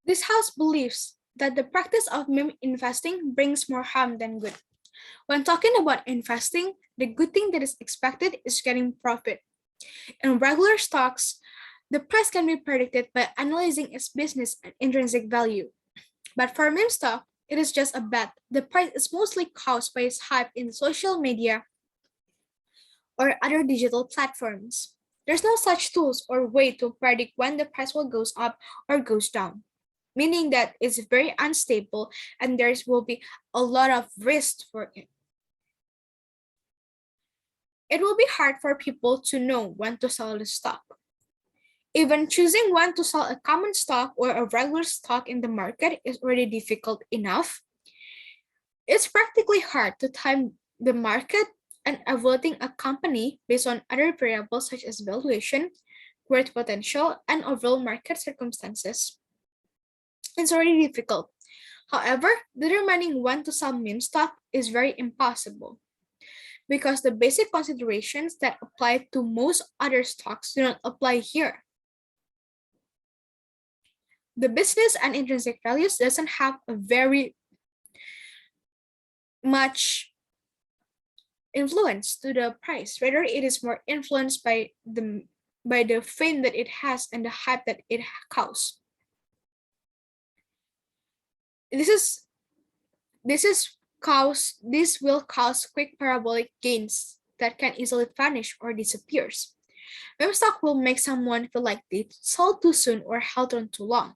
This house believes that the practice of meme investing brings more harm than good. When talking about investing, the good thing that is expected is getting profit. In regular stocks, the price can be predicted by analyzing its business and intrinsic value. But for meme stock, it is just a bet. The price is mostly caused by its hype in social media or other digital platforms. There's no such tools or way to predict when the price will goes up or goes down, meaning that it's very unstable and there will be a lot of risk for it. It will be hard for people to know when to sell the stock. Even choosing when to sell a common stock or a regular stock in the market is already difficult enough. It's practically hard to time the market and evaluating a company based on other variables such as valuation, growth potential, and overall market circumstances. It's already difficult. However, determining when to sell meme stock is very impossible because the basic considerations that apply to most other stocks do not apply here. The business and intrinsic values doesn't have a very much influence to the price. Rather, it is more influenced by the fame that it has and the hype that it causes. This will cause quick parabolic gains that can easily vanish or disappears. Meme stock will make someone feel like they sold too soon or held on too long.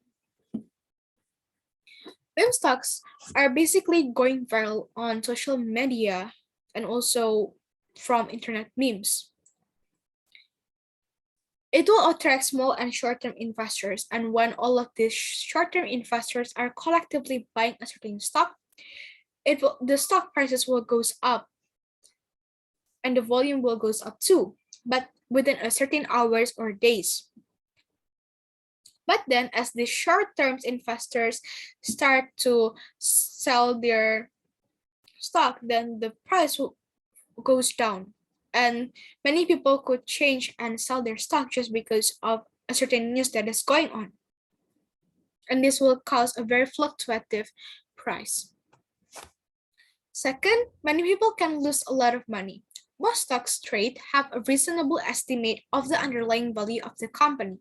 Meme stocks are basically going viral on social media and also from internet memes. It will attract small and short-term investors, and when all of these short-term investors are collectively buying a certain stock, the stock prices will goes up and the volume will goes up too, but within a certain hours or days. But then as the short-term investors start to sell their stock, then the price goes down. And many people could change and sell their stock just because of a certain news that is going on. And this will cause a very fluctuative price. Second, many people can lose a lot of money. Most stocks trade have a reasonable estimate of the underlying value of the company.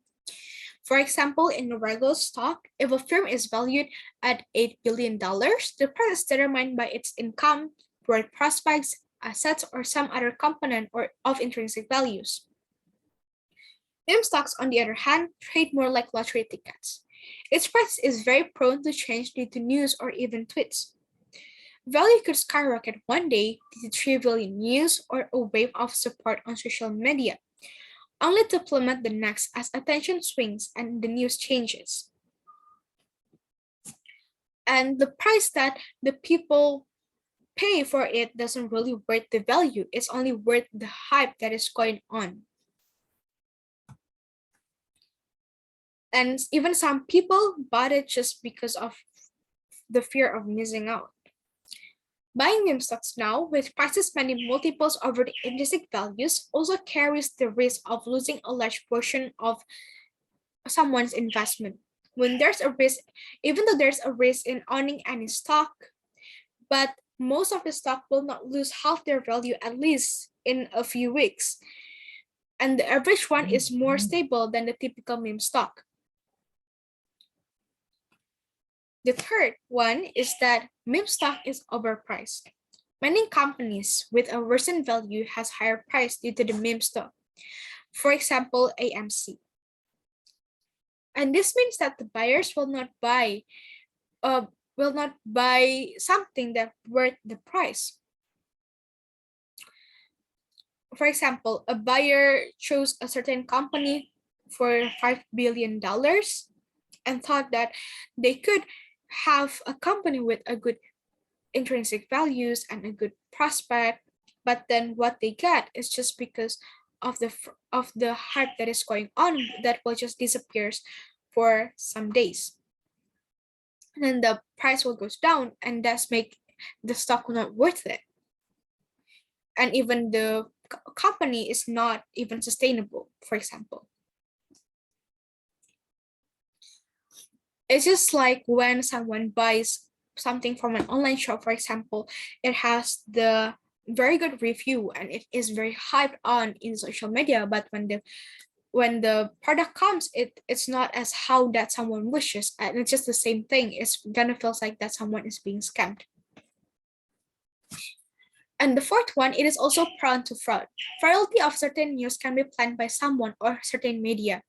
For example, in a regular stock, if a firm is valued at $8 billion, the price is determined by its income, growth prospects, assets, or some other component of intrinsic values. Meme stocks, on the other hand, trade more like lottery tickets. Its price is very prone to change due to news or even tweets. Value could skyrocket one day due to trivial news or a wave of support on social media, only to plummet the next as attention swings and the news changes. And the price that the people pay for it doesn't really worth the value, it's only worth the hype that is going on. And even some people bought it just because of the fear of missing out. Buying meme stocks now, with prices many multiples over the intrinsic values, also carries the risk of losing a large portion of someone's investment. When there's a risk, even though there's a risk in owning any stock, but most of the stock will not lose half their value at least in a few weeks. And the average one is more stable than the typical meme stock. The third one is that meme stock is overpriced. Many companies with a worsened value has higher price due to the meme stock. For example, AMC. And this means that the buyers will not buy something that worth the price. For example, a buyer chose a certain company for $5 billion and thought that they could have a company with a good intrinsic values and a good prospect, but then what they get is just because of the hype that is going on that will just disappears for some days. And then the price will goes down and that's make the stock not worth it. And even the company is not even sustainable, for example. It's just like when someone buys something from an online shop, for example, it has the very good review and it is very hyped on in social media, but when the product comes, it's not as how that someone wishes, and it's just the same thing. It's gonna feels like that someone is being scammed. And the fourth one, it is also prone to fraud. Virality of certain news can be planned by someone or certain media.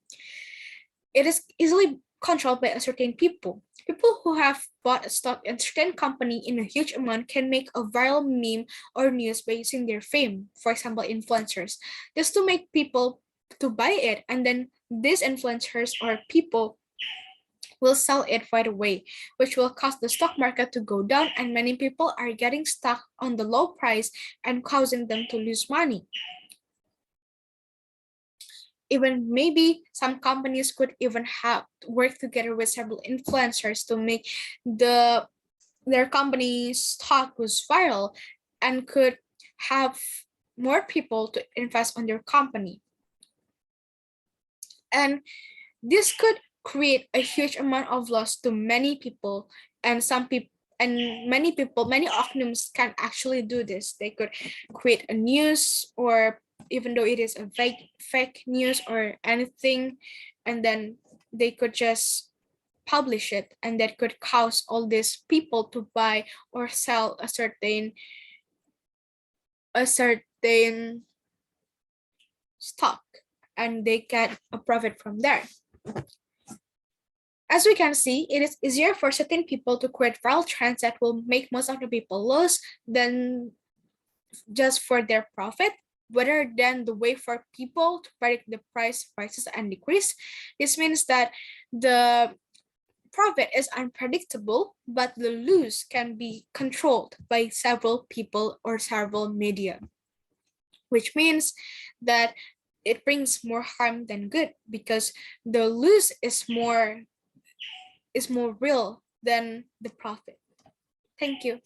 It is easily controlled by a certain people. People who have bought a stock in a certain company in a huge amount can make a viral meme or news by using their fame, for example, influencers, just to make people to buy it. And then these influencers or people will sell it right away, which will cause the stock market to go down, and many people are getting stuck on the low price and causing them to lose money. Even maybe some companies could even have work together with several influencers to make the their company's stock goes viral and could have more people to invest on their company. And this could create a huge amount of loss to many people, and some people and many people, many organisms can actually do this. They could create a news, or even though it is a fake news or anything, and then they could just publish it, and that could cause all these people to buy or sell a certain stock, and they get a profit from there. As we can see, it is easier for certain people to create viral trends that will make most of the people lose than just for their profit, rather than the way for people to predict the prices and decrease. This means that the profit is unpredictable, but the loss can be controlled by several people or several media, which means that it brings more harm than good, because the loss is more real than the profit. Thank you.